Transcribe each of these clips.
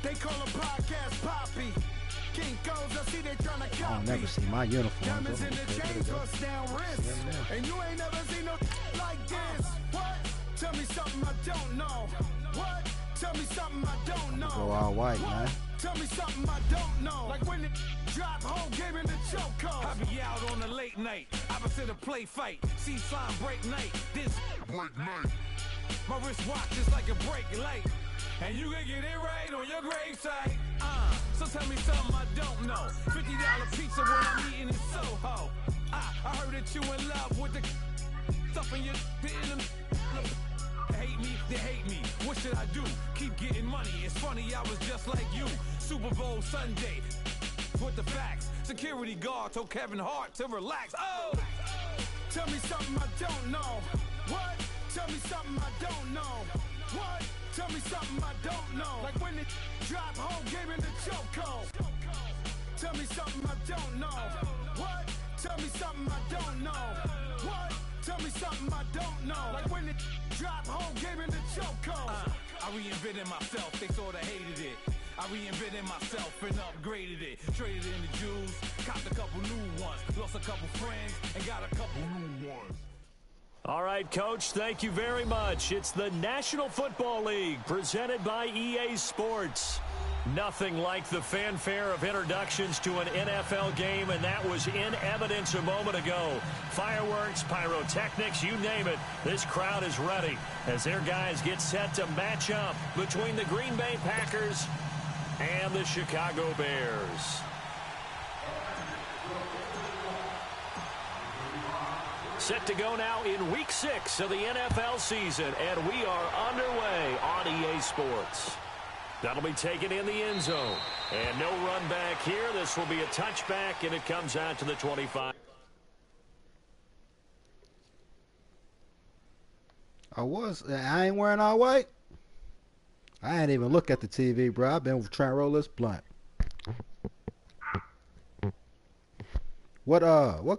They call a podcast Poppy. Kinkos, I see they tryna copy. I'll never see my uniform. Diamonds in the chain, bust down wrists. And you ain't never seen no like this. What? Tell me something I don't know. What? Tell me something I don't know. Go all white, man. Tell me something I don't know. Like when it drop home, game in the chokehold. I be out on a late night, opposite a play fight. See sign break night, this break night. My wristwatch is like a break light. And you can get it right on your gravesite. So tell me something I don't know. $50 pizza when I'm eating in Soho. I heard that you in love with the stuff in your hate me, they hate me. What should I do? Keep getting money. It's funny, I was just like you. Super Bowl Sunday with the facts. Security guard told Kevin Hart to relax. Oh! Tell me something I don't know. What? Tell me something I don't know. What? Tell me something I don't know. Like when it drop home, game in the chokehold. Tell me something I don't know. What? Tell me something I don't know. What? Tell me something I don't know. Like when it drop home, game in the chokehold. I reinvented myself, they sorta hated it. I reinvented myself and upgraded it. Traded in the Jews, copped a couple new ones. Lost a couple friends and got a couple new ones. All right, Coach, thank you very much. It's the National Football League presented by EA Sports. Nothing like the fanfare of introductions to an NFL game, and that was in evidence a moment ago. Fireworks, pyrotechnics, you name it. This crowd is ready as their guys get set to match up between the Green Bay Packers and the Chicago Bears. Set to go now in Week 6 of the NFL season, and we are underway on EA Sports. That'll be taken in the end zone. And no run back here. This will be a touchback, and it comes out to the 25. I ain't wearing all white. I ain't even look at the TV, bro. I've been trying to roll this blunt. What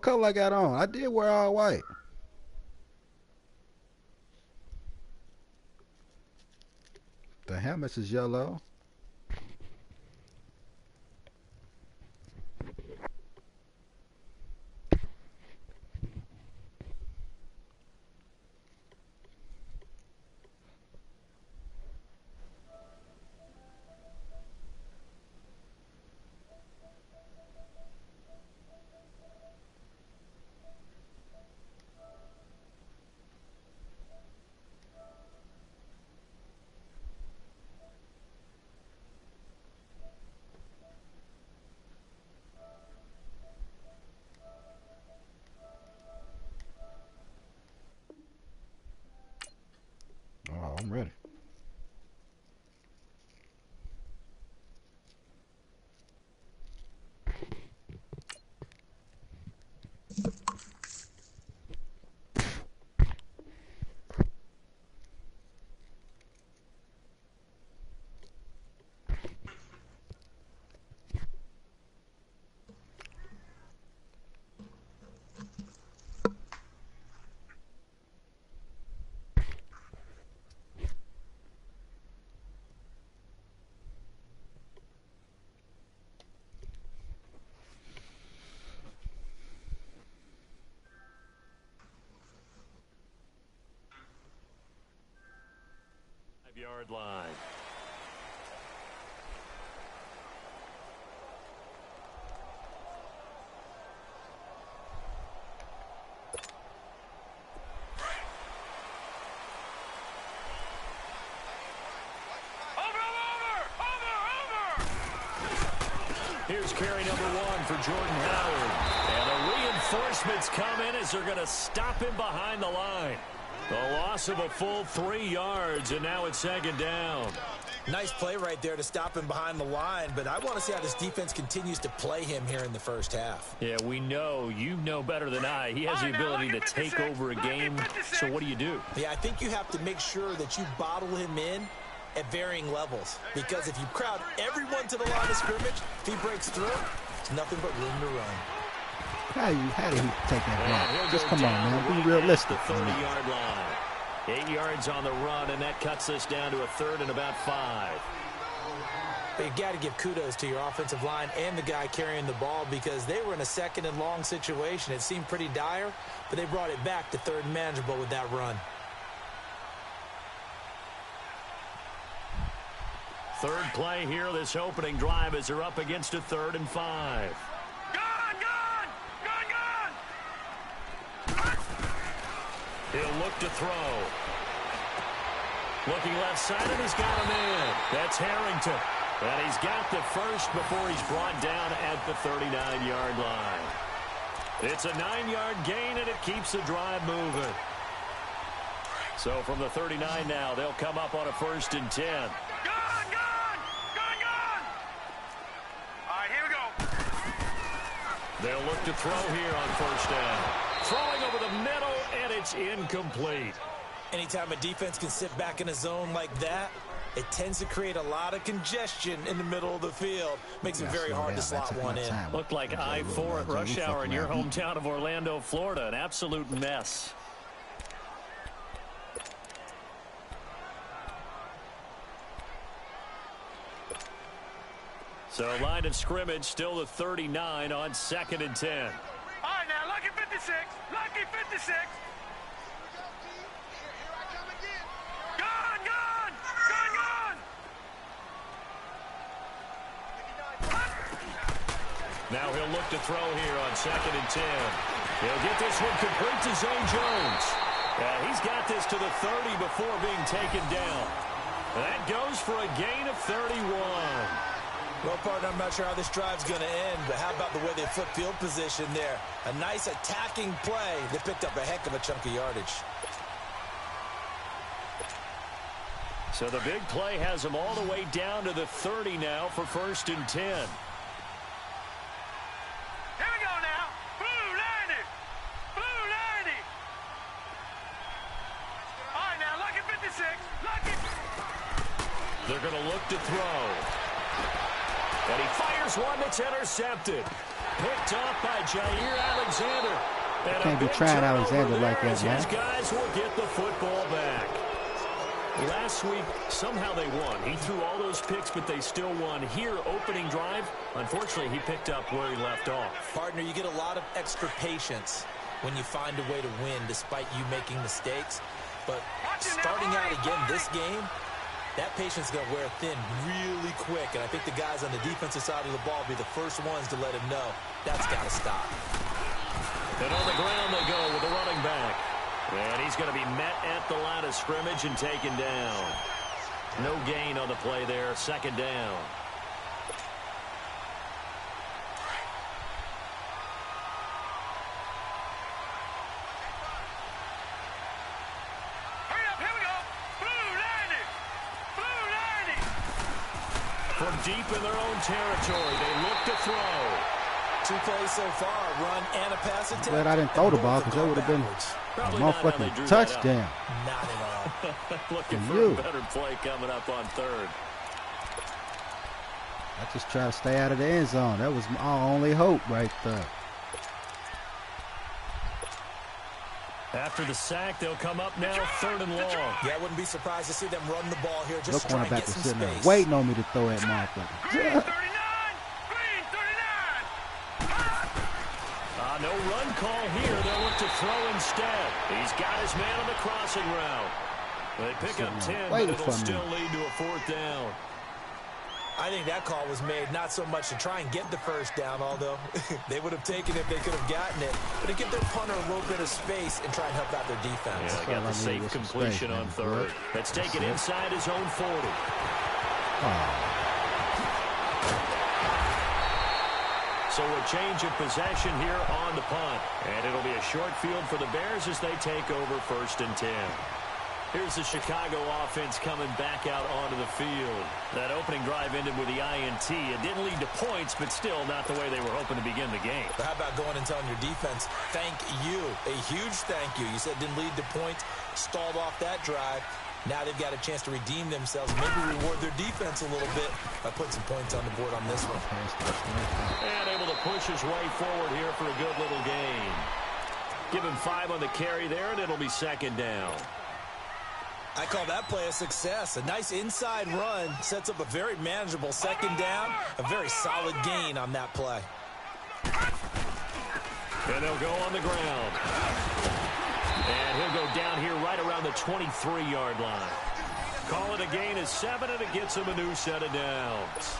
color I got on? I did wear all white. The helmet is yellow. Oh, I'm ready. Yard line. Here's carry number 1 for Jordan Howard. And the reinforcements come in as they're going to stop him behind the line. The loss of a full 3 yards, and now it's second down. Nice play right there to stop him behind the line, but I want to see how this defense continues to play him here in the first half. Yeah, we know. You know better than I. He has the ability to take over a game, so what do you do? Yeah, I think you have to make sure that you bottle him in at varying levels, because if you crowd everyone to the line of scrimmage, if he breaks through, there's nothing but room to run. How did he take that block? Just come on, man. Be realistic. 30-yard line. 8 yards on the run, and that cuts us down to a third and about 5. But you got to give kudos to your offensive line and the guy carrying the ball because they were in a second and long situation. It seemed pretty dire, but they brought it back to third and manageable with that run. Third play here, this opening drive as they're up against a 3rd and 5. He'll look to throw. Looking left side, and he's got him in. That's Harrington. And he's got the first before he's brought down at the 39-yard line. It's a 9-yard gain, and it keeps the drive moving. So from the 39 now, they'll come up on a 1st and 10. They'll look to throw here on 1st down. Throwing over the middle, and it's incomplete. Anytime a defense can sit back in a zone like that, it tends to create a lot of congestion in the middle of the field. Makes it very hard to slot one in. Looked like I-4 at rush hour in your hometown of Orlando, Florida. An absolute mess. So line of scrimmage still the 39 on 2nd and 10. All right, now, lucky 56. Lucky 56. Gone, gone, gone, gone. Now he'll look to throw here on 2nd and 10. He'll get this one complete to Zay Jones. He's got this to the 30 before being taken down. That goes for a gain of 31. Well, partner, I'm not sure how this drive's going to end, but how about the way they flip field position there? A nice attacking play. They picked up a heck of a chunk of yardage. So the big play has them all the way down to the 30 now for 1st and 10. Here we go now. Blue 90. Blue 90. All right, now, lucky 56. Lucky. They're going to look to throw. And he fires one that's intercepted. Picked off by Jair Alexander. And can't be trying Alexander like that, man. These guys will get the football back. Last week, somehow they won. He threw all those picks, but they still won. Here, opening drive, unfortunately, he picked up where he left off. Partner, you get a lot of extra patience when you find a way to win despite you making mistakes. But starting out again this game, that patience is going to wear thin really quick, and I think the guys on the defensive side of the ball will be the first ones to let him know that's got to stop. And on the ground they go with the running back. And he's going to be met at the line of scrimmage and taken down. No gain on the play there, 2nd down. From deep in their own territory, they look to throw. 2 plays so far, run and a pass attempt. Glad I didn't throw the ball because that would have been a motherfucking touchdown. Not at all. Looking for a better play coming up on 3rd. I just try to stay out of the end zone. That was my only hope right there. After the sack, they'll come up now 3rd and long. Yeah, I wouldn't be surprised to see them run the ball here. Just Look, try and cornerback get is some sitting there space. waiting on me to throw that motherfucker. Green 39. No run call here. They'll look to throw instead. He's got his man on the crossing route. They pick up 10, but it'll still lead to a 4th down. I think that call was made not so much to try and get the 1st down, although they would have taken it if they could have gotten it, but to give their punter a little bit of space and try and help out their defense. Yeah, they got the safe completion on 3rd. That's taken inside his own 40. So a change of possession here on the punt. And it'll be a short field for the Bears as they take over 1st and 10. Here's the Chicago offense coming back out onto the field. That opening drive ended with the INT. It didn't lead to points, but still not the way they were hoping to begin the game. But how about going and telling your defense, thank you, a huge thank you. You said it didn't lead to points, stalled off that drive. Now they've got a chance to redeem themselves, maybe reward their defense a little bit by putting some points on the board on this one. And able to push his way forward here for a good little gain. Give him 5 on the carry there, and it'll be 2nd down. I call that play a success. A nice inside run sets up a very manageable second down. A very solid gain on that play. And they'll go on the ground. And he'll go down here right around the 23-yard line. Call it a gain of 7, and it gets him a new set of downs.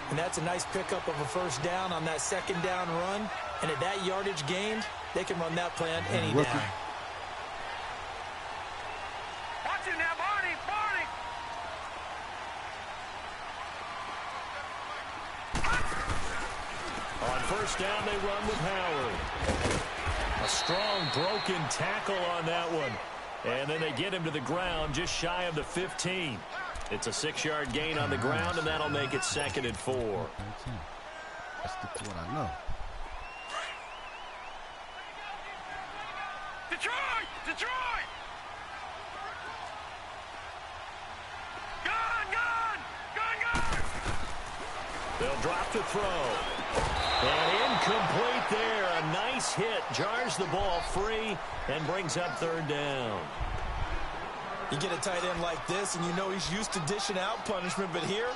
And that's a nice pickup of a first down on that second down run. And at that yardage gained, they can run that play on any down. Watch it now, Barney! Barney! On first down, they run with Howard. A strong broken tackle on that one. And then they get him to the ground just shy of the 15. It's a 6-yard gain on the ground, and that'll make it 2nd and 4. Let's stick to what I know. Detroit! Detroit! Gun! Gun! Gun! Gun! They'll drop the throw. And incomplete there. A nice hit. Jars the ball free and brings up 3rd down. You get a tight end like this, and you know he's used to dishing out punishment, but here,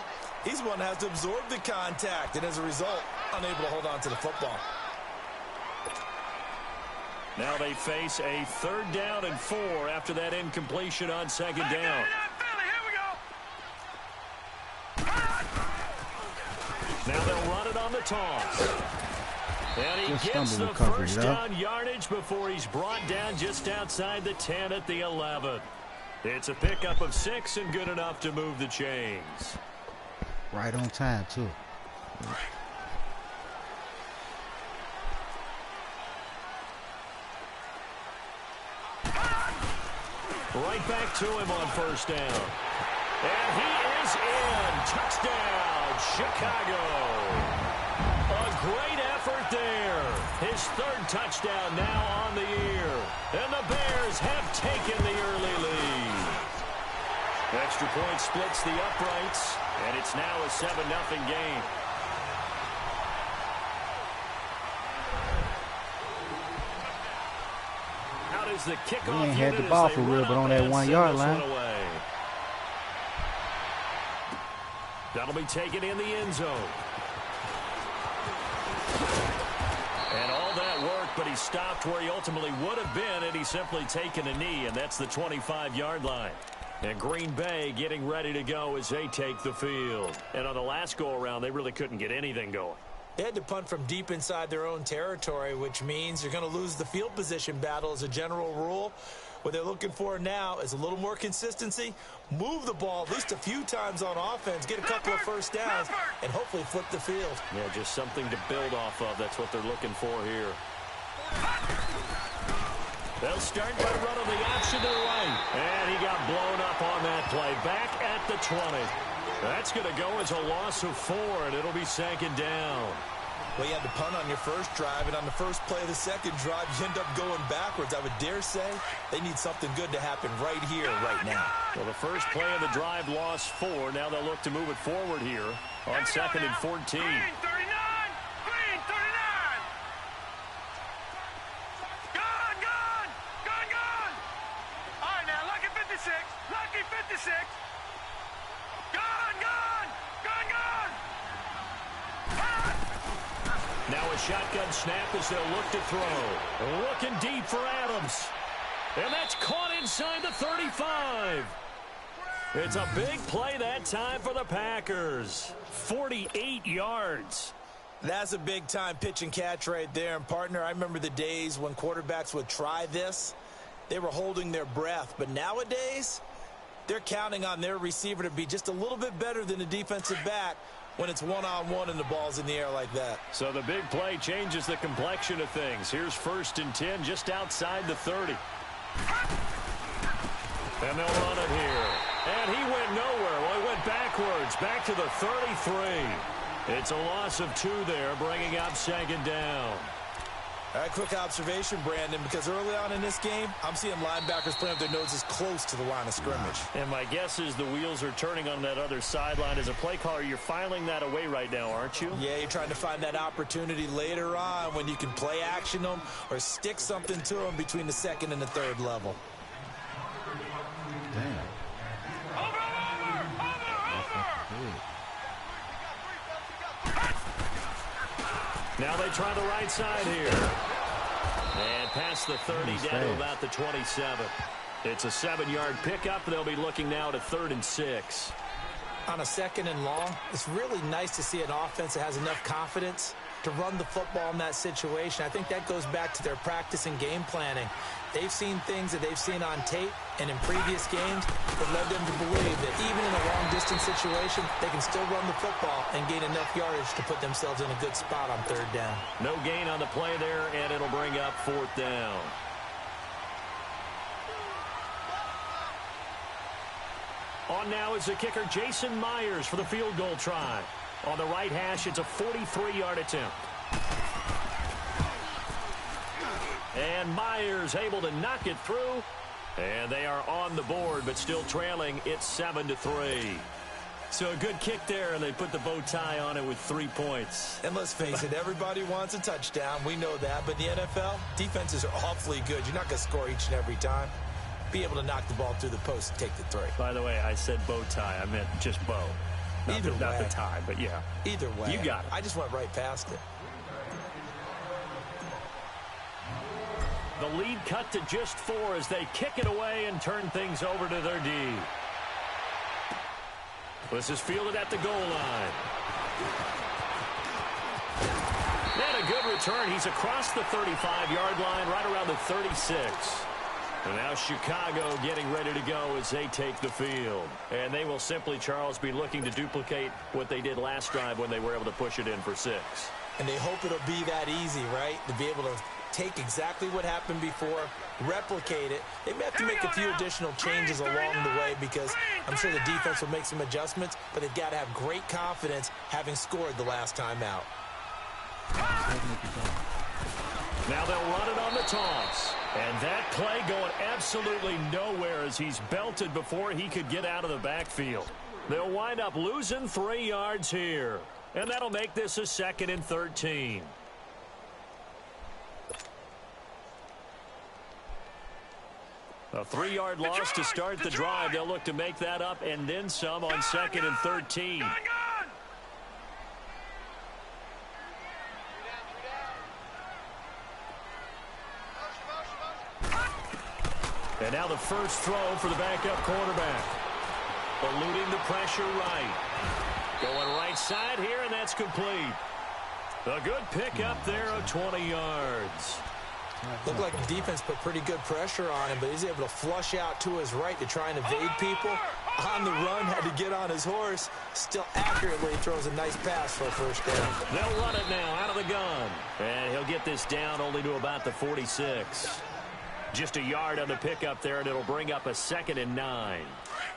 he's one that has to absorb the contact, and as a result, unable to hold on to the football. Now they face a 3rd down and 4 after that incompletion on 2nd down. Now they'll run it on the toss. And he gets the first down yardage before he's brought down just outside the 10 at the 11. It's a pickup of 6 and good enough to move the chains. Right on time, too. Right back to him on first down. And he is in. Touchdown, Chicago. A great effort there. His 3rd touchdown now on the year. And the Bears have taken the early lead. Extra point splits the uprights, and it's now a 7-0 game. How does the kickoff ain't had the ball for real, but on that 1-yard line. That'll be taken in the end zone. And all that work, but he stopped where he ultimately would have been, and he's simply taken a knee, and that's the 25-yard line. And Green Bay getting ready to go as they take the field. And on the last go-around, they really couldn't get anything going. They had to punt from deep inside their own territory, which means you're going to lose the field position battle as a general rule. What they're looking for now is a little more consistency, move the ball at least a few times on offense, get a couple of first downs, and hopefully flip the field. Yeah, just something to build off of. That's what they're looking for here. They'll start by running the option to the right. And he got blown up on that play. Back at the 20. That's going to go as a loss of 4, and it'll be 2nd down. Well, you had to punt on your first drive, and on the first play of the second drive, you end up going backwards. I would dare say they need something good to happen right here, right now. Well, the first play of the drive lost 4. Now they'll look to move it forward here on 2nd and 14. Green 39! Green 39! Gun! Gun! Gun! Gun! All right, now, lucky 56. Lucky 56. Gun! Gun! Gun! Gun! Now a shotgun snap as they'll look to throw. Looking deep for Adams. And that's caught inside the 35. It's a big play that time for the Packers. 48 yards. That's a big-time pitch and catch right there. And, partner, I remember the days when quarterbacks would try this. They were holding their breath. But nowadays, they're counting on their receiver to be just a little bit better than the defensive back when it's one-on-one and the ball's in the air like that. So the big play changes the complexion of things. Here's 1st and 10 just outside the 30. And they'll run it here. And he went nowhere. Well, he went backwards, back to the 33. It's a loss of 2 there, bringing up 2nd down. All right, quick observation, Brandon, because early on in this game, I'm seeing linebackers playing with their noses close to the line of scrimmage. And my guess is the wheels are turning on that other sideline. As a play caller, you're filing that away right now, aren't you? Yeah, you're trying to find that opportunity later on when you can play action them or stick something to them between the 2nd and the 3rd level. Damn. Now they try the right side here. And past the 30 down to about the 27. It's a 7-yard pickup. They'll be looking now to 3rd and 6. On a 2nd and long, it's really nice to see an offense that has enough confidence to run the football in that situation. I think that goes back to their practice and game planning. They've seen things that they've seen on tape and in previous games that led them to believe that even in a long-distance situation, they can still run the football and gain enough yardage to put themselves in a good spot on 3rd down. No gain on the play there, and it'll bring up 4th down. On now is the kicker, Jason Myers, for the field goal try. On the right hash, it's a 43-yard attempt. And Myers able to knock it through. And they are on the board, but still trailing. It's 7-3. So a good kick there, and they put the bow tie on it with 3 points. And let's face it, everybody wants a touchdown. We know that. But in the NFL, defenses are awfully good. You're not going to score each and every time. Be able to knock the ball through the post and take the 3. By the way, I said bow tie. I meant just bow. Not the tie, but yeah. Either way. You got it. I just went right past it. The lead cut to just 4 as they kick it away and turn things over to their D. This is fielded at the goal line. And a good return. He's across the 35-yard line, right around the 36. And now Chicago getting ready to go as they take the field. And they will simply, Charles, be looking to duplicate what they did last drive when they were able to push it in for 6. And they hope it'll be that easy, right? To be able to take exactly what happened before, replicate it. They may have to make a few additional changes along the way because I'm sure the defense will make some adjustments, but they've got to have great confidence having scored the last time out. Now they'll run it on the toss. And that play going absolutely nowhere as he's belted before he could get out of the backfield. They'll wind up losing 3 yards here. And that'll make this a 2nd and 13. A 3-yard loss to start the drive. They'll look to make that up and then some on 2nd and 13. And now the first throw for the backup quarterback. Eluding the pressure right. Going right side here, and that's complete. A good pickup there of 20 yards. Looked like the defense put pretty good pressure on him, but he's able to flush out to his right to try and evade people. On the run, had to get on his horse. Still accurately throws a nice pass for a first down. They'll run it now out of the gun. And he'll get this down only to about the 46. Just a yard on the pickup there, and it'll bring up a 2nd and 9.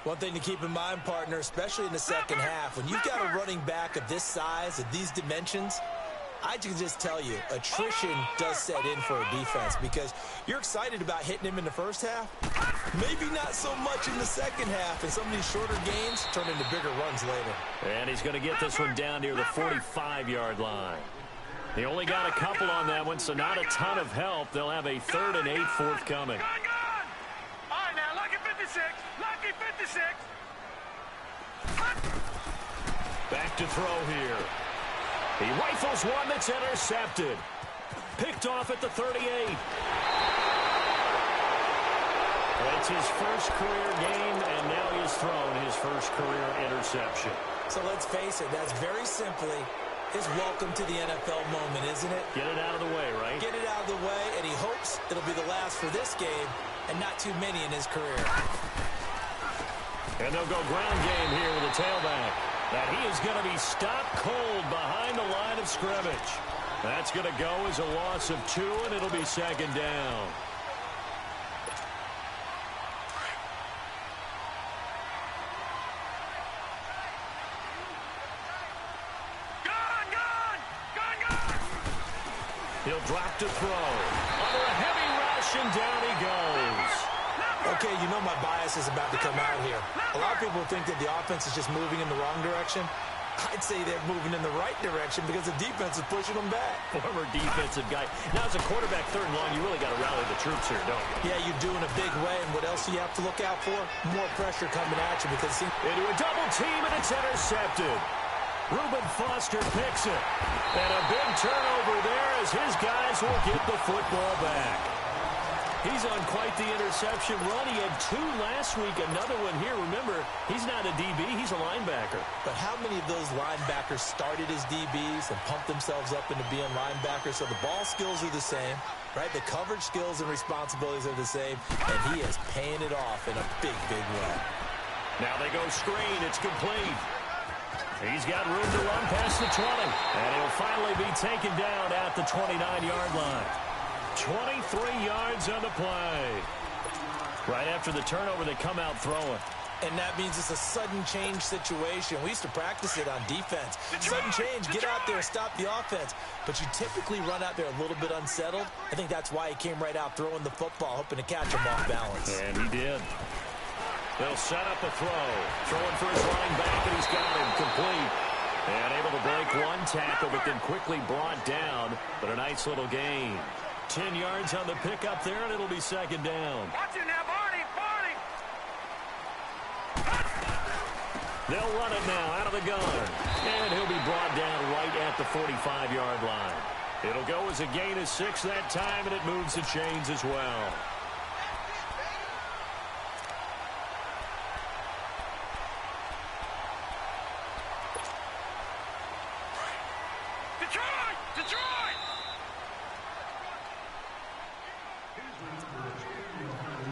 One thing to keep in mind, partner, especially in the second half, when you've got a running back of this size, of these dimensions, I can just tell you, attrition does set in for a defense because you're excited about hitting him in the first half. Maybe not so much in the second half, and some of these shorter gains turn into bigger runs later. And he's going to get this one down near the 45-yard line. He only got a couple on that one, so not a ton of help. They'll have a 3rd and 8 forthcoming. All right, now, lucky 56. Lucky 56. Back to throw here. He rifles one that's intercepted. Picked off at the 38. It's his first career game, and now he's thrown his first career interception. So let's face it, that's very simply his welcome to the NFL moment, isn't it? Get it out of the way, right? Get it out of the way, and he hopes it'll be the last for this game and not too many in his career. And they'll go ground game here with a tailback. That he is going to be stopped cold behind the line of scrimmage. That's going to go as a loss of 2, and it'll be 2nd down. He'll drop to throw. Under a heavy rush, and down he goes. Okay, you know my bias is about to come out here. A lot of people think that the offense is just moving in the wrong direction. I'd say they're moving in the right direction because the defense is pushing them back. Former defensive guy. Now, as a quarterback, 3rd and long, you really got to rally the troops here, don't you? Yeah, you do in a big way. And what else do you have to look out for? More pressure coming at you because... Into a double team, and it's intercepted. Reuben Foster picks it. And a big turnover there as his guys will get the football back. He's on quite the interception run. He had 2 last week, another one here. Remember, he's not a DB, he's a linebacker. But how many of those linebackers started as DBs and pumped themselves up into being linebackers? So the ball skills are the same, right? The coverage skills and responsibilities are the same, and he is paying it off in a big, big way. Now they go screen. It's complete. He's got room to run past the 20, and he'll finally be taken down at the 29-yard line. 23 yards on the play. Right after the turnover, they come out throwing. And that means it's a sudden change situation. We used to practice it on defense. Sudden change, get out there, stop the offense. But you typically run out there a little bit unsettled. I think that's why he came right out throwing the football, hoping to catch him off balance. And he did. They'll set up a throw. Throwing for his running back, and he's got him complete. And able to break one tackle, but then quickly brought down. But a nice little gain. 10 yards on the pickup there, and it'll be second down. Watch it now, Barney. They'll run it now out of the gun. And he'll be brought down right at the 45-yard line. It'll go as a gain of 6 that time, and it moves the chains as well. Detroit!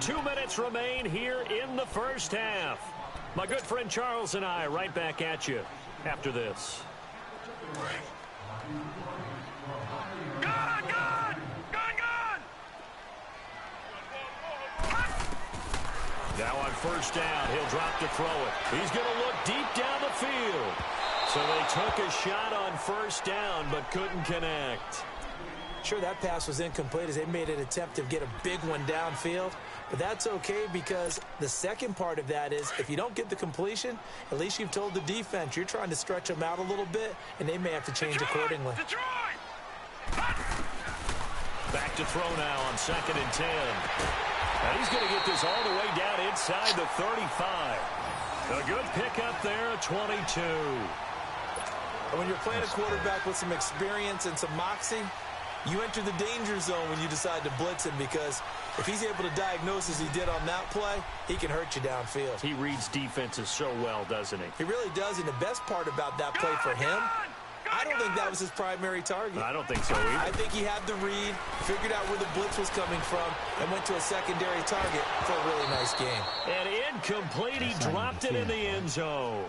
2 minutes remain here in the first half. My good friend Charles and I right back at you after this. Gun! Now on first down, he'll drop to throw it. He's going to look deep down the field. So they took a shot on first down but couldn't connect. Sure, that pass was incomplete as they made an attempt to get a big one downfield. But that's okay because the second part of that is if you don't get the completion, at least you've told the defense you're trying to stretch them out a little bit, and they may have to change accordingly. Back to throw now on 2nd and 10. And he's going to get this all the way down inside the 35. A good pickup there at 22. And when you're playing a quarterback with some experience and some moxie, you enter the danger zone when you decide to blitz him because if he's able to diagnose as he did on that play, he can hurt you downfield. He reads defenses so well, doesn't he? He really does, and the best part about that play for him, I don't think that was his primary target. I don't think so either. I think he had the read, figured out where the blitz was coming from, and went to a secondary target for a really nice game. And incomplete, he dropped it in the end zone.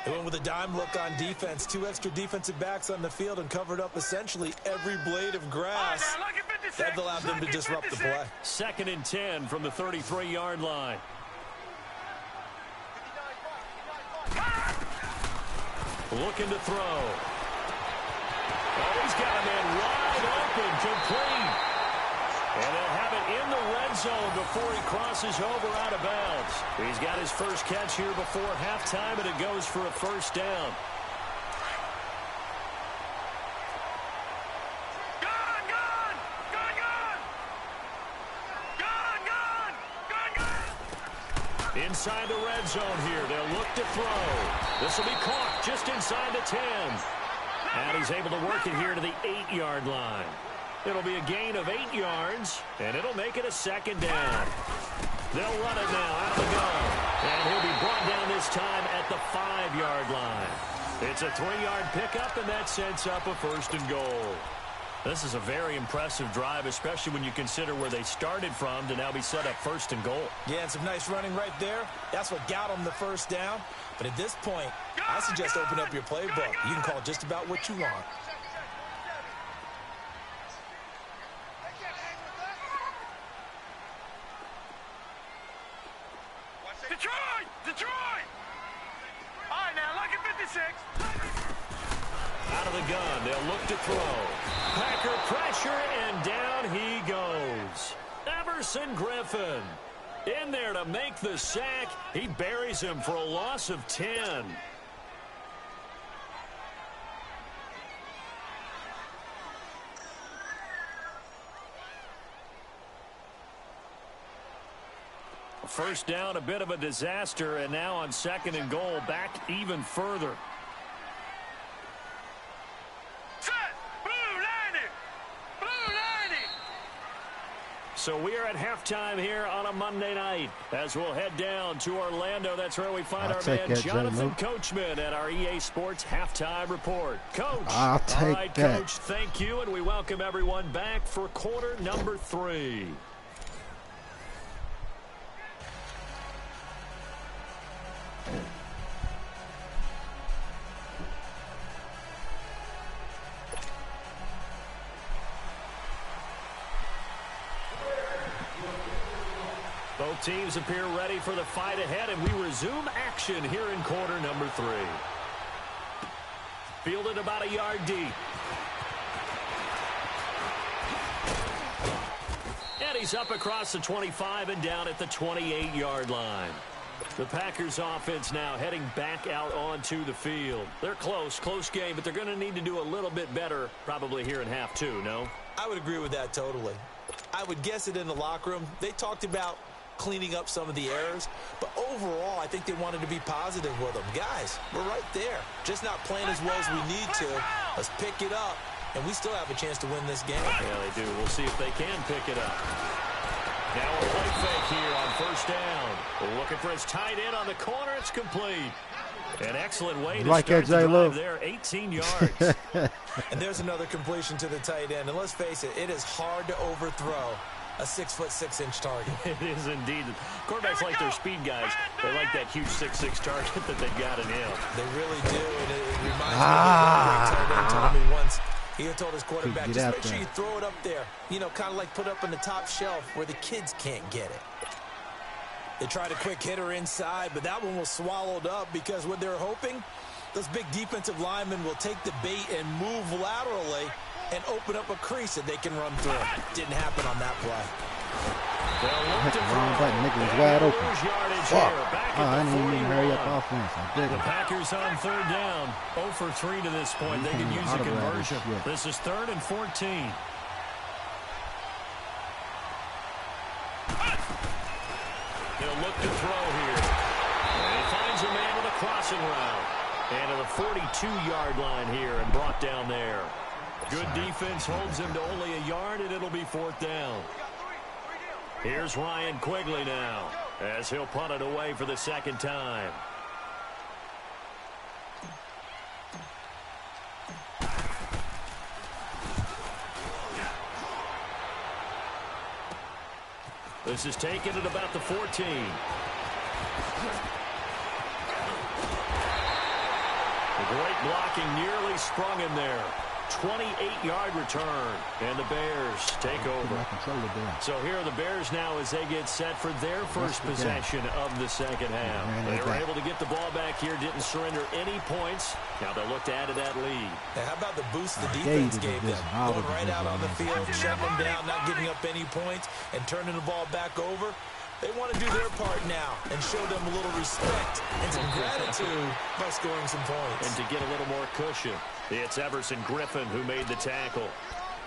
They went with a dime look on defense. 2 extra defensive backs on the field and covered up essentially every blade of grass. That allowed them to disrupt the play. 2nd and 10 from the 33-yard line. Looking to throw. Oh, he's got a man wide open, complete. And they'll have it in the red zone before he crosses over out of bounds. He's got his first catch here before halftime, and it goes for a first down. Inside the red zone here. They'll look to throw. This will be caught just inside the 10. And he's able to work it here to the 8-yard line. It'll be a gain of 8 yards, and it'll make it a second down. They'll run it now out of the gun. And he'll be brought down this time at the 5-yard line. It's a 3-yard pickup, and that sets up a first and goal. This is a very impressive drive, especially when you consider where they started from to now be set up first and goal. Yeah, and some nice running right there. That's what got them the first down. But at this point, I suggest open up your playbook. You can call just about what you want. Detroit! All right, now, lucky 56. Out of the gun, they'll look to throw. Packer pressure, and down he goes. Everson Griffin in there to make the sack. He buries him for a loss of 10. First down, a bit of a disaster, and now on 2nd and goal, back even further. So we are at halftime here on a Monday night as we'll head down to Orlando. That's where we find our man Jonathan Coachman at our EA Sports Halftime Report. Coach. I'll take all right, that. Coach, thank you, and we welcome everyone back for quarter number 3. Both teams appear ready for the fight ahead, and we resume action here in quarter number 3. Fielded about a yard deep. And he's up across the 25 and down at the 28-yard line. The Packers offense now heading back out onto the field. They're close game, but they're going to need to do a little bit better probably here in half 2, no? I would agree with that totally. I would guess it in the locker room. They talked about cleaning up some of the errors, but overall I think they wanted to be positive with them. Guys, we're right there, just not playing as well as we need to. Let's pick it up, and we still have a chance to win this game. Yeah, they do. We'll see if they can pick it up. Now a play fake here on first down. We're looking for his tight end on the corner. It's complete. An excellent way to start the drive there, 18 yards. And there's another completion to the tight end, and let's face it, it is hard to overthrow a 6'6" target. It is indeed. Quarterbacks like their speed guys. They like that huge 6'6" target that they've got in him. They really do, and it reminds me of what tight end told me once. He had told his quarterback, just make sure you throw it up there. You know, kind of like put it up on the top shelf where the kids can't get it. They tried a quick hitter inside, but that one was swallowed up because what they're hoping, those big defensive linemen will take the bait and move laterally and open up a crease that they can run through. Didn't happen on that play. Hit the wrong button. Nigga was wide open. I didn't even hurry up offense. The Packers on third down. 0 for 3 to this point. They can use a conversion. This is 3rd and 14. He'll look to throw here. And he finds a man with a crossing route. And to the 42-yard line here and brought down there. Good defense holds him to only a yard, and it'll be 4th down. Here's Ryan Quigley now as he'll punt it away for the second time. This is taken at about the 14. The great blocking nearly sprung him there. 28-yard return, and the Bears take over. So here are the Bears now as they get set for their first possession of the second half. They were able to get the ball back here, didn't surrender any points. Now they'll look to add to that lead. Now how about the boost the defense gave them? Going right out on the field, shutting them down, not giving up any points, and turning the ball back over. They want to do their part now and show them a little respect and some gratitude by scoring some points. And to get a little more cushion, it's Everson Griffin who made the tackle.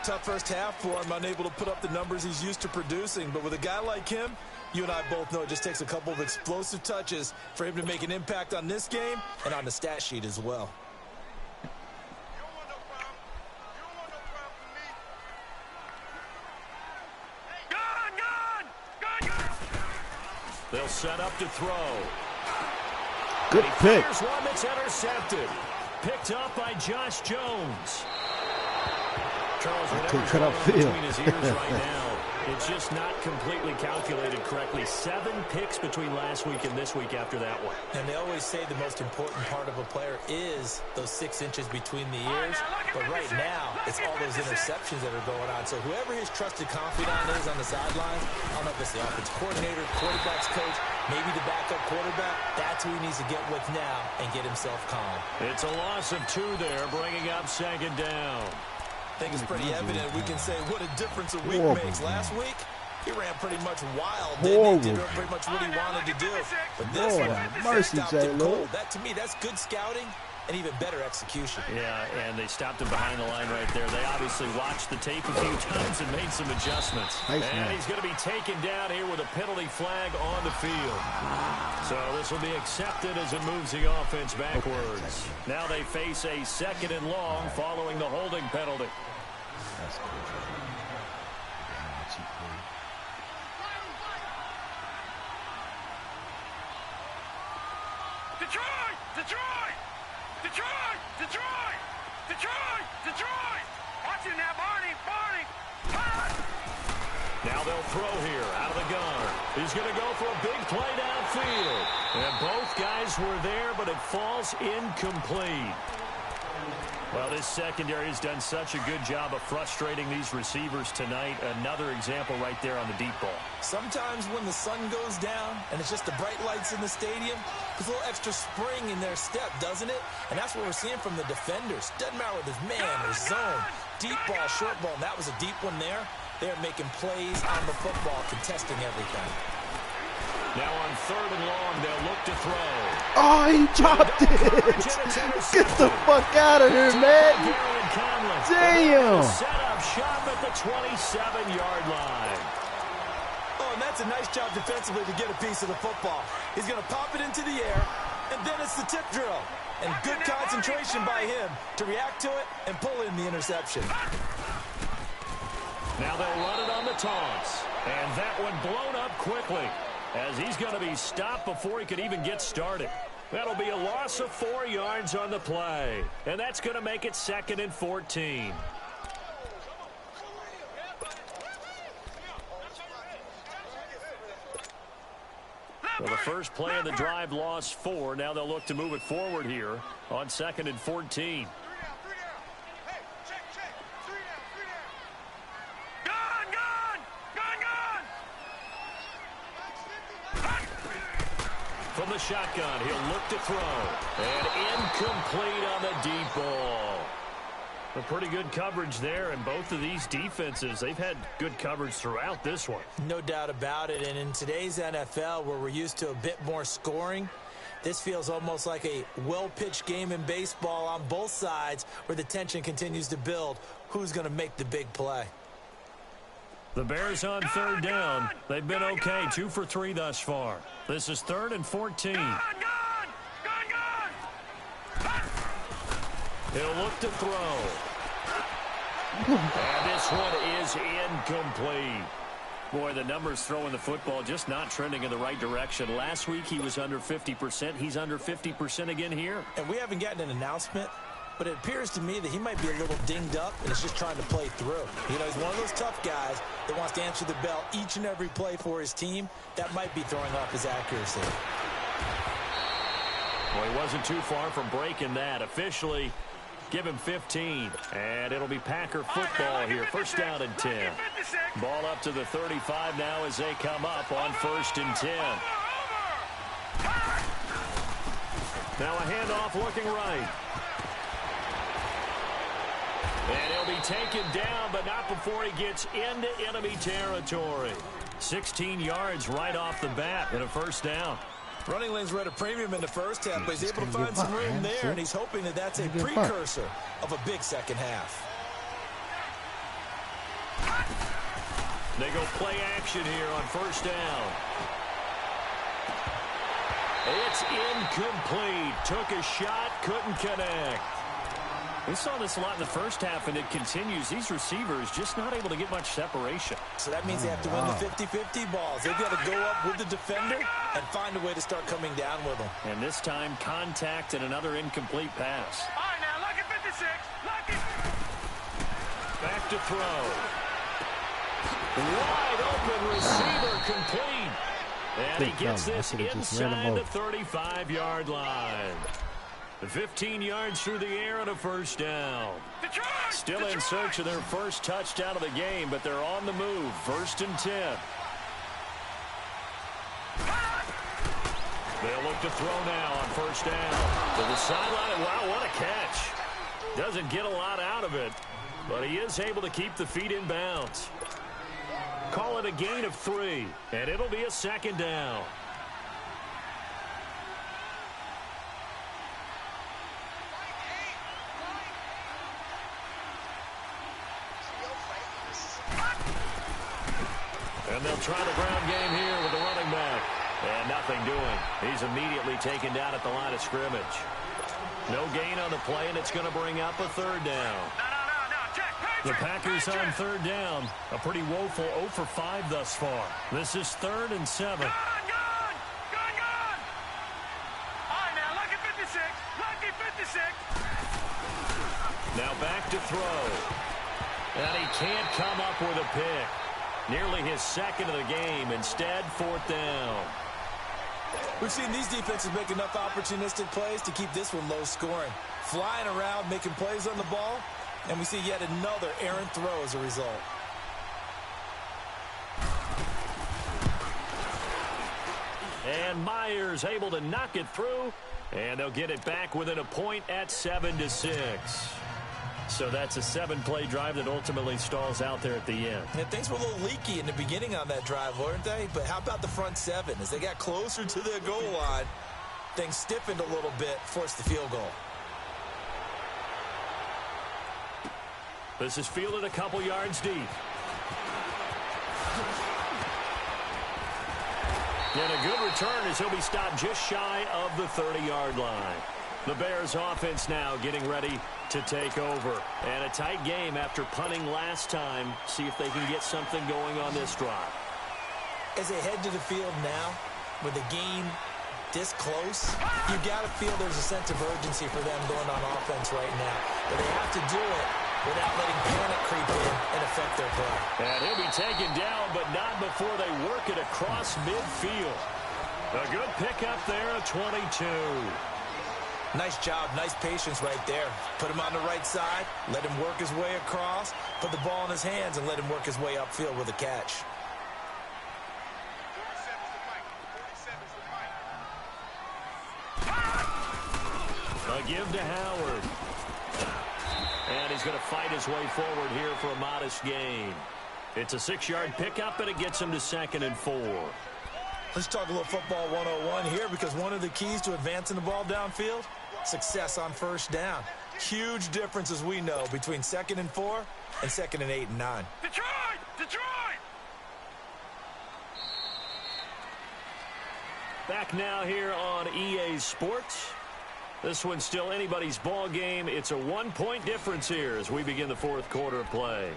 Tough first half for him, unable to put up the numbers he's used to producing. But with a guy like him, you and I both know it just takes a couple of explosive touches for him to make an impact on this game and on the stat sheet as well. They'll set up to throw. Good pick. Here's one that's intercepted. Picked up by Josh Jones. Charles, whatever's going on between his ears right now, it's just not completely calculated correctly. 7 picks between last week and this week after that one. And they always say the most important part of a player is those 6 inches between the ears. But right now, it's all those interceptions that are going on. So whoever his trusted confidant is on the sidelines, I don't know if it's the offensive coordinator, quarterback's coach, maybe the backup quarterback, that's who he needs to get with now and get himself calm. It's a loss of 2 there, bringing up second down. I think it's pretty evident. We can say what a difference a week makes. Last week, he ran pretty much wild, didn't he? Did pretty much what he wanted to do. But this one, stopped him cold. That, to me, that's good scouting and even better execution. Yeah, and they stopped him behind the line right there. They obviously watched the tape a few times and made some adjustments. And he's going to be taken down here with a penalty flag on the field. So this will be accepted as it moves the offense backwards. Now they face a 2nd and long following the holding penalty. Detroit! Detroit! Detroit! Detroit! Detroit! Detroit! Watch it now, Barney! Barney! Now they'll throw here out of the gun. He's going to go for a big play downfield. And both guys were there, but it falls incomplete. Well, this secondary has done such a good job of frustrating these receivers tonight. Another example right there on the deep ball. Sometimes when the sun goes down and it's just the bright lights in the stadium, there's a little extra spring in their step, doesn't it? And that's what we're seeing from the defenders. Doesn't matter whether it's man or zone, deep ball, short ball, and that was a deep one there. They're making plays on the football, contesting everything. Now on 3rd and long, they'll look to throw. Oh, he dropped it. Get the fuck out of here, man. Damn. Set up shop at the 27-yard line. Oh, and that's a nice job defensively to get a piece of the football. He's going to pop it into the air, and then it's the tip drill. And good concentration by him to react to it and pull in the interception. Now they'll run it on the taunts. And that one blown up quickly, as he's going to be stopped before he could even get started. That'll be a loss of 4 yards on the play. And that's going to make it 2nd and 14. Well, the first play of the drive lost 4. Now they'll look to move it forward here on 2nd and 14. From the shotgun, he'll look to throw. And incomplete on the deep ball. A pretty good coverage there, and both of these defenses, they've had good coverage throughout this one. No doubt about it, and in today's NFL, where we're used to a bit more scoring, this feels almost like a well-pitched game in baseball on both sides, where the tension continues to build. Who's going to make the big play? The Bears on 3rd down. They've been okay, 2 for 3 thus far. This is 3rd and 14. He'll look to throw. And this one is incomplete. Boy, the numbers throwing the football just not trending in the right direction. Last week he was under 50%. He's under 50% again here. And we haven't gotten an announcement, but it appears to me that he might be a little dinged up and is just trying to play through. You know, he's one of those tough guys that wants to answer the bell each and every play for his team. That might be throwing off his accuracy. Well, he wasn't too far from breaking that. Officially, give him 15. And it'll be Packer football here. 1st down and 10. Ball up to the 35 now as they come up on 1st and 10. Now a handoff looking right. And he'll be taken down, but not before he gets into enemy territory. 16 yards right off the bat and a 1st down. Running lanes were at a premium in the first half, but he's able to find some room there, and he's hoping that that's a precursor of a big second half. They go play action here on 1st down. It's incomplete. Took a shot, couldn't connect. We saw this a lot in the first half, and it continues. These receivers just not able to get much separation. So that means they have to win the 50-50 balls. They've got to go up with the defender and find a way to start coming down with them. And this time, contact and another incomplete pass. All right, now, lucky 56. Lucky. Back to throw. Wide open receiver complete. And he gets this inside the 35-yard line. 15 yards through the air and a 1st down. Still in search of their first touchdown of the game, but they're on the move. 1st and 10. They'll look to throw now on 1st down. To the sideline. Wow, what a catch. Doesn't get a lot out of it, but he is able to keep the feet in bounds. Call it a gain of 3, and it'll be a 2nd down. And they'll try the ground game here with the running back. And nothing doing. He's immediately taken down at the line of scrimmage. No gain on the play, and it's going to bring up a 3rd down. The Packers on 3rd down. A pretty woeful 0 for 5 thus far. This is 3rd and 7. All right, now, 56. Now back to throw. And he can't come up with a pick. Nearly his second of the game. Instead, 4th down. We've seen these defenses make enough opportunistic plays to keep this one low scoring. Flying around, making plays on the ball, and we see yet another errant throw as a result. And Myers able to knock it through, and they'll get it back within a point at 7-6. So that's a 7-play drive that ultimately stalls out there at the end. And things were a little leaky in the beginning on that drive, weren't they? But how about the front 7? As they got closer to their goal line, things stiffened a little bit, forced the field goal. This is fielded a couple yards deep. And a good return as he'll be stopped just shy of the 30-yard line. The Bears offense now getting ready to take over. And a tight game after punting last time. See if they can get something going on this drive. As they head to the field now, with the game this close, you got to feel there's a sense of urgency for them going on offense right now. But they have to do it without letting panic creep in and affect their play. And he'll be taken down, but not before they work it across midfield. A good pickup there, a 22. Nice job, nice patience right there. Put him on the right side, let him work his way across, put the ball in his hands, and let him work his way upfield with a catch. A give to Howard. And he's going to fight his way forward here for a modest gain. It's a 6-yard pickup, and it gets him to 2nd and 4. Let's talk a little football 101 here, because one of the keys to advancing the ball downfield, success on first down. Huge difference, as we know, between 2nd and 4 and 2nd and 8 and 9. Detroit! Detroit! Back now here on EA Sports. This one's still anybody's ball game. It's a 1-point difference here as we begin the 4th quarter of play.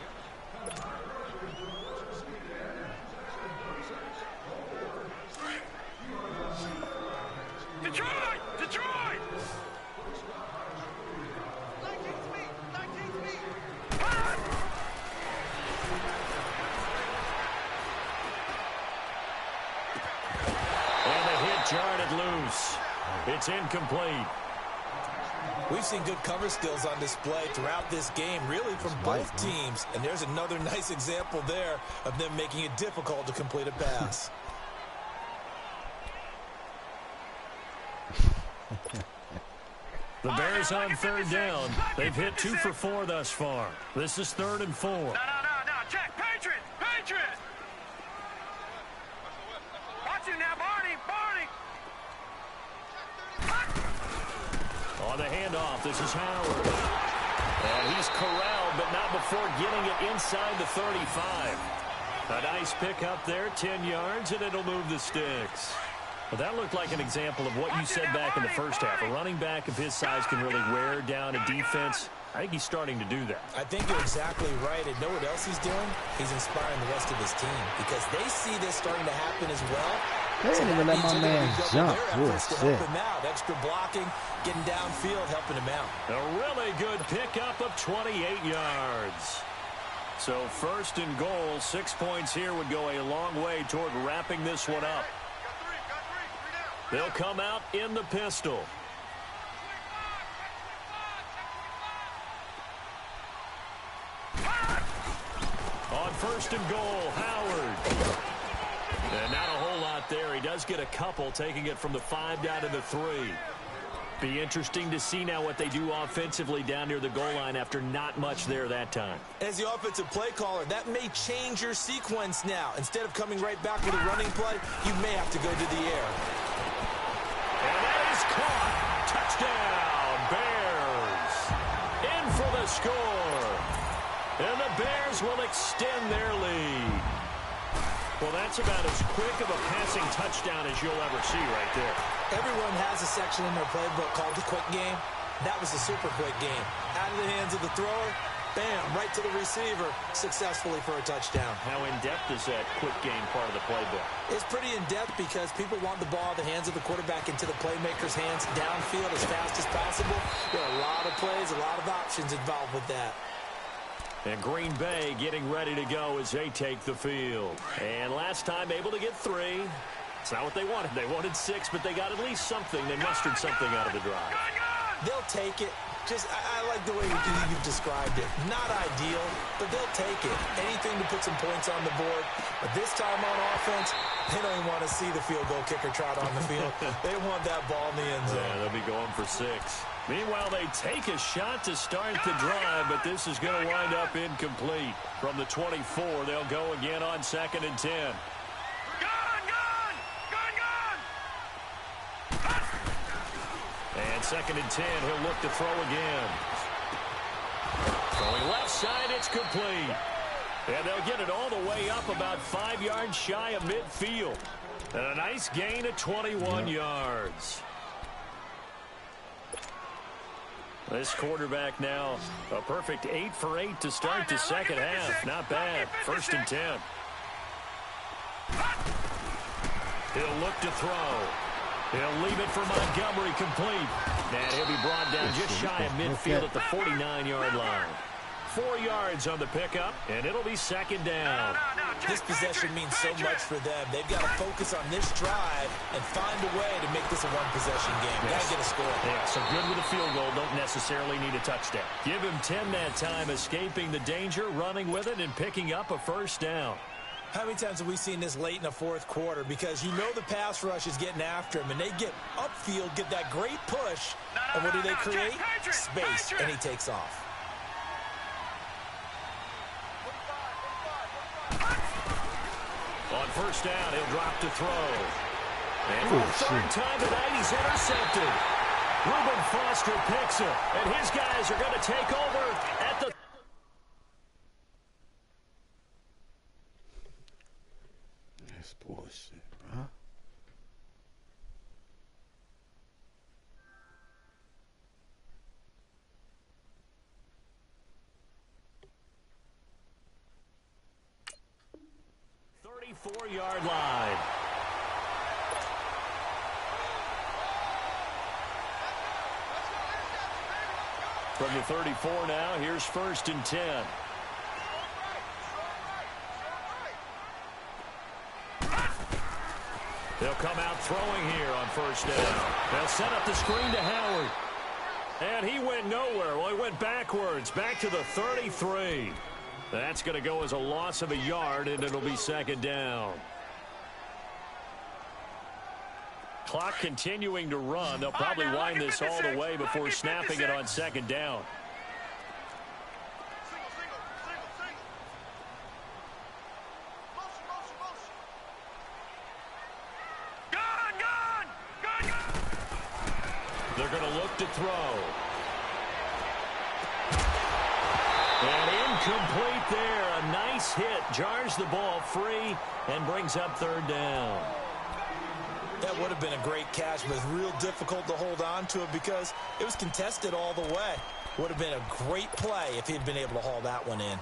Detroit! Detroit! And the hit jarred loose. It's incomplete. We've seen good cover skills on display throughout this game, really from both teams. And there's another nice example there of them making it difficult to complete a pass. The Bears on 3rd down. They've hit 2 for 4 thus far. This is 3rd and 4. No. Check. Patriots! Patriots! Watch it now, Barney! On the handoff, this is Howard. And he's corralled, but not before getting it inside the 35. A nice pickup there, 10 yards, and it'll move the sticks. Well, that looked like an example of what you said back in the first half. A running back of his size can really wear down a defense. I think he's starting to do that. I think you're exactly right. And know what else he's doing? He's inspiring the rest of his team because they see this starting to happen as well. They didn't even let my man jump. Help him out. Extra blocking, getting downfield, helping him out. A really good pickup of 28 yards. So 1st and goal, 6 points here would go a long way toward wrapping this one up. They'll come out in the pistol. On 1st and goal, Howard. And not a whole lot there. He does get a couple, taking it from the 5 down to the 3. Be interesting to see now what they do offensively down near the goal line after not much there that time. As the offensive play caller, that may change your sequence now. Instead of coming right back with a running play, you may have to go to the air. And that is caught. Touchdown, Bears. In for the score. And the Bears will extend their lead. Well, that's about as quick of a passing touchdown as you'll ever see right there. Everyone has a section in their playbook called the quick game. That was the super quick game. Out of the hands of the thrower, Bam, right to the receiver, successfully for a touchdown. How in-depth is that quick game part of the playbook? It's pretty in-depth because people want the ball in the hands of the quarterback into the playmaker's hands downfield as fast as possible. There are a lot of plays, a lot of options involved with that. And Green Bay getting ready to go as they take the field. And last time able to get 3. It's not what they wanted. They wanted 6, but they got at least something. They mustered something out of the drive. They'll take it. I like the way you've described it. Not ideal, but they'll take it. Anything to put some points on the board. But this time on offense, they don't even want to see the field goal kicker trot on the field. They want that ball in the end zone. Yeah, they'll be going for 6. Meanwhile, they take a shot to start the drive, but this is going to wind up incomplete. From the 24, they'll go again on 2nd and 10. And 2nd and 10, he'll look to throw again. Going left side, it's complete. And they'll get it all the way up about 5 yards shy of midfield. And a nice gain of 21 yards. This quarterback now, a perfect 8 for 8 to start the second half. Not bad. 1st and 10. He'll look to throw. He'll leave it for Montgomery, complete. And he'll be brought down just shy of midfield at the 49-yard line. 4 yards on the pickup, and it'll be 2nd down. This possession means so much for them. They've got to focus on this drive and find a way to make this a one-possession game. Got to get a score. Yeah, so good with a field goal. Don't necessarily need a touchdown. Give him 10 that time, escaping the danger, running with it, and picking up a 1st down. How many times have we seen this late in the 4th quarter? Because you know the pass rush is getting after him, and they get upfield, get that great push, and what do they create? Space, and he takes off. On 1st down, he'll drop to throw. And for the 3rd time tonight, he's intercepted. Reuben Foster picks it, and his guys are going to take over at the... That's bullshit, bro. Four-yard line. From the 34 now, here's 1st and 10. They'll come out throwing here on 1st down. They'll set up the screen to Howard. And he went nowhere. Well, he went backwards, back to the 33. That's going to go as a loss of a yard, and it'll be 2nd down. Clock continuing to run. They'll probably wind this all the way before snapping it on 2nd down. They're going to look to throw. And incomplete there. A nice hit. Jars the ball free and brings up 3rd down. That would have been a great catch, but it's real difficult to hold on to it because it was contested all the way. Would have been a great play if he'd been able to haul that one in.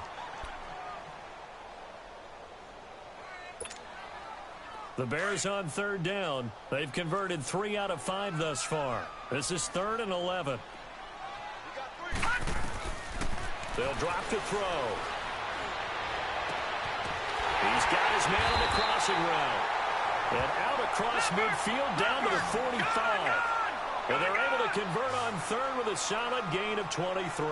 The Bears on 3rd down. They've converted 3 out of 5 thus far. This is 3rd and 11. They'll drop to throw. He's got his man on the crossing route. And out across midfield down to the 45. And they're able to convert on 3rd with a solid gain of 23.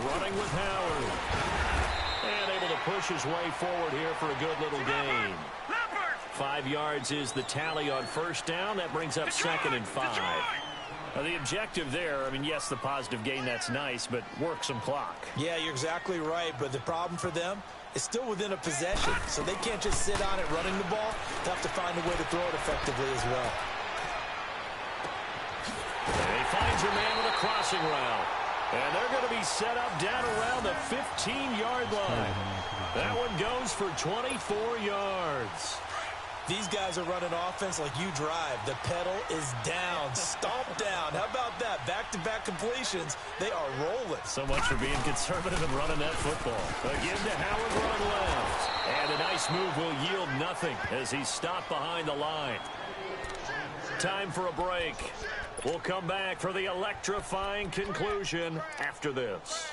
Running with Howard. And able to push his way forward here for a good little gain. 5 yards is the tally on 1st down. That brings up 2nd and 5. Now, the objective there, I mean, yes, the positive gain, that's nice, but work some clock. Yeah, you're exactly right, but the problem for them is still within a possession, so they can't just sit on it running the ball. They have to find a way to throw it effectively as well. And he finds a man with a crossing route. And they're going to be set up down around the 15-yard line. That one goes for 24 yards. These guys are running offense like you drive. The pedal is down, stomp down. How about that? Back-to-back completions. They are rolling. So much for being conservative and running that football. Again to Howard running left. And a nice move will yield nothing as he's stopped behind the line. Time for a break. We'll come back for the electrifying conclusion after this.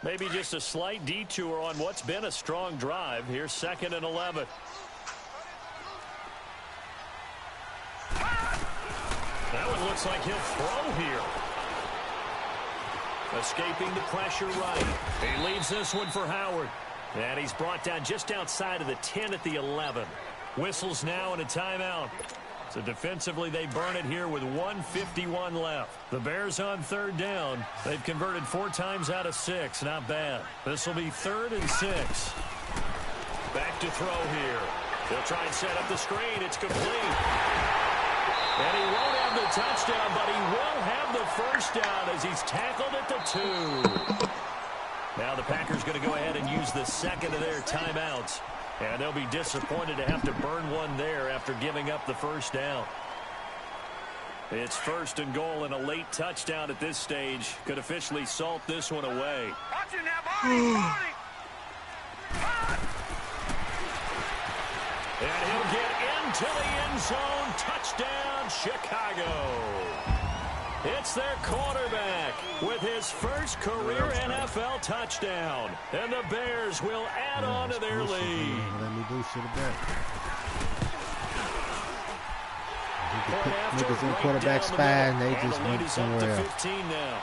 Maybe just a slight detour on what's been a strong drive. Here's 2nd and 11. That one looks like he'll throw here. Escaping the pressure right. He leaves this one for Howard. And he's brought down just outside of the 10 at the 11. Whistles now and a timeout. So defensively, they burn it here with 1:51 left. The Bears on 3rd down. They've converted 4 times out of 6. Not bad. This will be 3rd and 6. Back to throw here. He'll try and set up the screen. It's complete. And he won't have the touchdown, but he will have the first down as he's tackled at the 2. Now the Packers going to go ahead and use the 2nd of their timeouts. And they'll be disappointed to have to burn one there after giving up the first down. It's 1st and goal, and a late touchdown at this stage could officially salt this one away. And he'll get into the end zone. Touchdown, Chicago. It's their quarterback with his first career NFL touchdown. And the Bears will add on to their lead. Let me do shit a bit. Niggas in quarterback spy and they just went somewhere else. 15 now.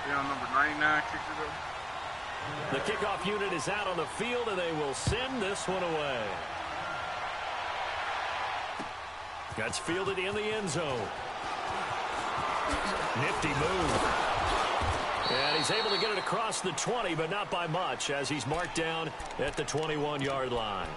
Number 99 kicks it up. The kickoff unit is out on the field, and they will send this one away. That's fielded in the end zone. Nifty move. And he's able to get it across the 20, but not by much, as he's marked down at the 21-yard line.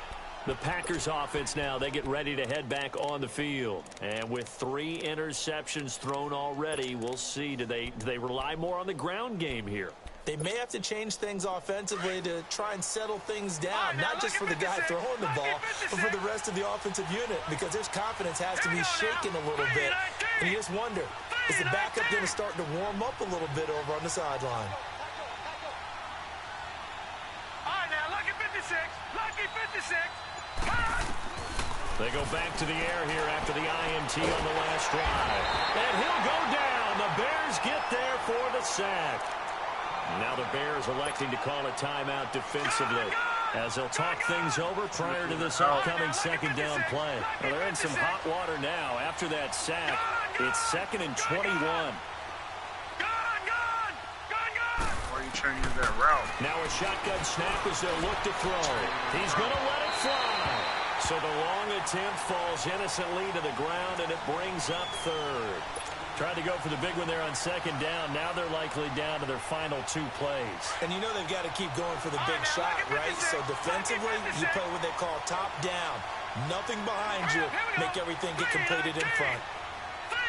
The Packers offense now, they get ready to head back on the field. And with 3 interceptions thrown already, we'll see. Do they rely more on the ground game here? They may have to change things offensively to try and settle things down, not just for the guy throwing the ball, but for the rest of the offensive unit, because their confidence has to be shaken a little bit. And you just wonder, is the backup going to start to warm up a little bit over on the sideline? All right, now, lucky 56. Lucky 56. They go back to the air here after the INT on the last drive. And he'll go down. The Bears get there for the sack. Now the Bears electing to call a timeout defensively as they'll talk things over prior to this upcoming 2nd down play. Well, they're in some hot water now. After that sack, it's 2nd and 21. Gone! Why are you trying to use that route? Now a shotgun snap as they'll look to throw. He's going to let it fly. So the long attempt falls innocently to the ground, and it brings up 3rd. Tried to go for the big one there on 2nd down. Now they're likely down to their final 2 plays. And you know they've got to keep going for the big shot, right? So defensively, you play what they call top down. Nothing behind you. Make everything get completed in front. 3-19.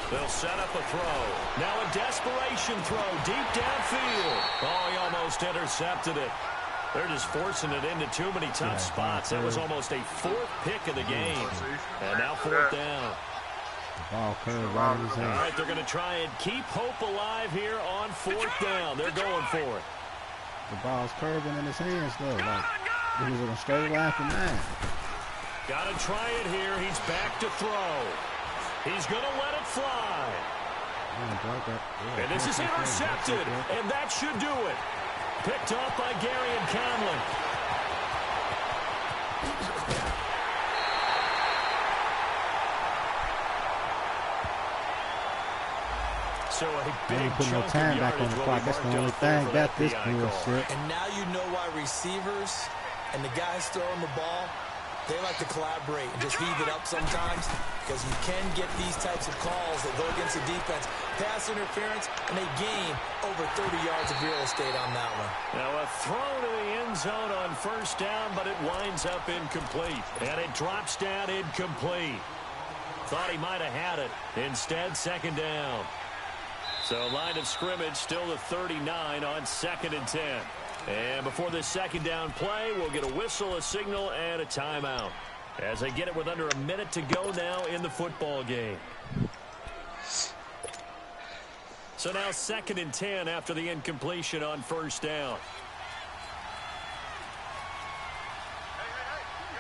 They'll set up a throw. Now a desperation throw deep downfield. Oh, he almost intercepted it. They're just forcing it into too many tough spots. That was almost a 4th pick of the game. And now 4th down. Ball curved right in his hand. All right, they're going to try and keep hope alive here on 4th down. They're going for it. The ball's curving in his hands, though. Like, he was on a straight line from 9. Got to try it here. He's back to throw. He's going to let it fly. And this is intercepted, and that should do it. Picked up by Gary and Conley. So a big put no time back on the clock. That's the only thing about this bullshit. And now you know why receivers and the guys throwing the ball, They like to collaborate and just heave it up sometimes because you can get these types of calls that go against the defense. Pass interference, and they gain over 30 yards of real estate on that one. Now a throw to the end zone on first down, but it winds up incomplete. And it drops down incomplete. Thought he might have had it. Instead, second down. So line of scrimmage still the 39 on 2nd and 10. And before this second down play, we'll get a whistle, a signal, and a timeout. As they get it with under a minute to go now in the football game. So now 2nd and 10 after the incompletion on first down.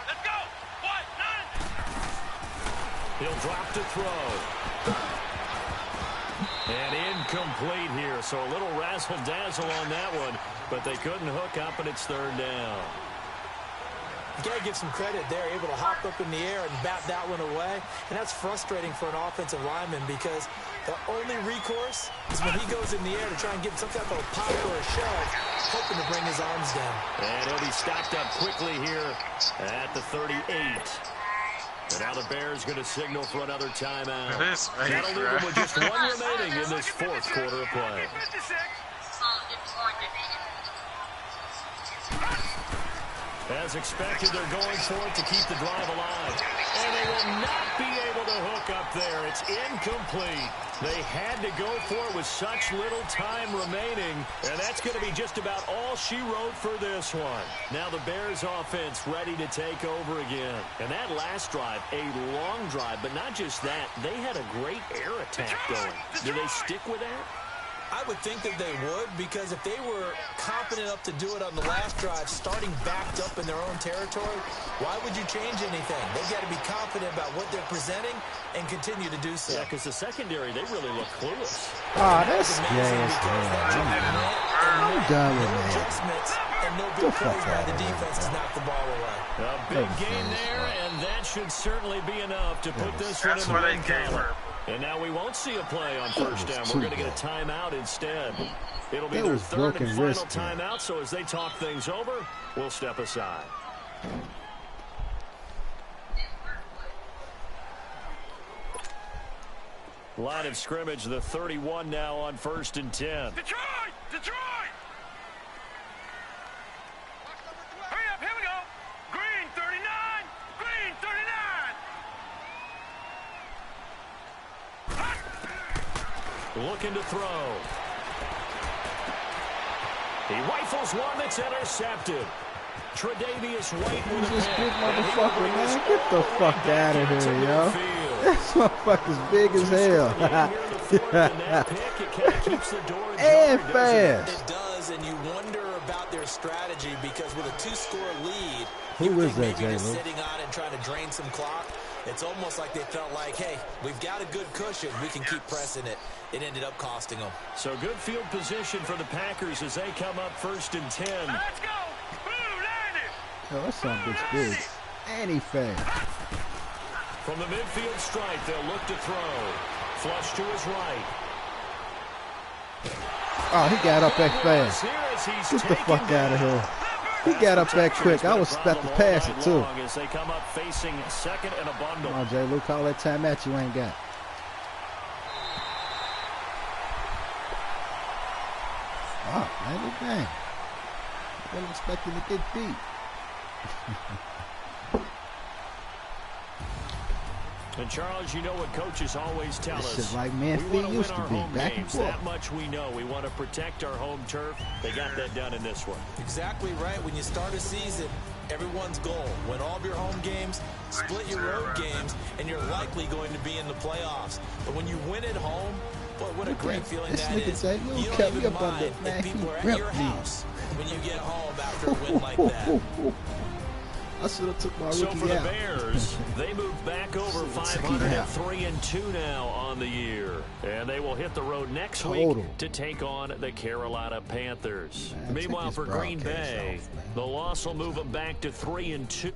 Let's go. What? 9. He'll drop to throw. And incomplete here, so a little razzle-dazzle on that one, but they couldn't hook up, and it's 3rd down. You got to give some credit there, able to hop up in the air and bat that one away, and that's frustrating for an offensive lineman because the only recourse is when he goes in the air to try and get some type of pop or a shove, hoping to bring his arms down. And he'll be stopped up quickly here at the 38. And now the Bears going to signal for another timeout. That'll leave them with just one remaining in this 4th quarter of play. As expected, they're going for it to keep the drive alive. And they will not be able to hook up there. It's incomplete. They had to go for it with such little time remaining. And that's going to be just about all she wrote for this one. Now the Bears offense ready to take over again. And that last drive, a long drive, but not just that. They had a great air attack going. Do they stick with that? I would think that they would, because if they were confident enough to do it on the last drive, starting backed up in their own territory, why would you change anything? They've got to be confident about what they're presenting and continue to do so. Yeah, because the secondary, they really look clueless. Ah, that's gas. I'm done with that. Adjustments and no big plays by the defense to knock the ball away. A big gain there, and that should certainly be enough to put this one in the win column. And now we won't see a play on first down. We're going to get a timeout instead. It'll be their 3rd and final timeout, so as they talk things over, we'll step aside. Line of scrimmage, the 31 now on 1st and 10. Detroit! Detroit! Hurry up, here we go. Green 39. Green 39. Looking to throw. He rifles one that's intercepted. Tre'Davious White with This big motherfucker, man. Get the fuck out of here, yo. This motherfucker's big as hell. And fast. It does, and you wonder about their strategy because with a 2-score lead, Who is that, maybe Jay just Lou? sitting on and trying to drain some clock. It's almost like they felt like, hey, we've got a good cushion. We can keep pressing it. It ended up costing them. So good field position for the Packers as they come up 1st and 10. Let's go. Blue landed. Yo, that son bitch big. And he fast. From the midfield stripe, they'll look to throw. Flush to his right. Oh, he got up that fast. Get the fuck out of here. He got up that quick. I was about to pass it, too. As they come up facing 2nd and a bundle. Come on, Jay Lou, call that time out you ain't got. Oh, man, good game. I wasn't expecting to get beat. And Charles, you know what coaches always tell This us. is like Man We want to used win to our be, home back and games. forth. That much we know. We want to protect our home turf. They got that done in this one. Exactly right. When you start a season, everyone's goal, win all of your home games, split your road games, and you're likely going to be in the playoffs. But when you win at home, boy, what a great feeling this that nigga is. Jay Lou You kept don't me even up on mind that, man. if people He are at your ripped me. house when you get home after a win like that. I should have took my rookie So for the out. Bears, they move back over 503-2 now on the year. And they will hit the road next week to take on the Carolina Panthers. Man, Meanwhile, take for this Green broadcast Bay, off, man. the loss will move them back to 3-2.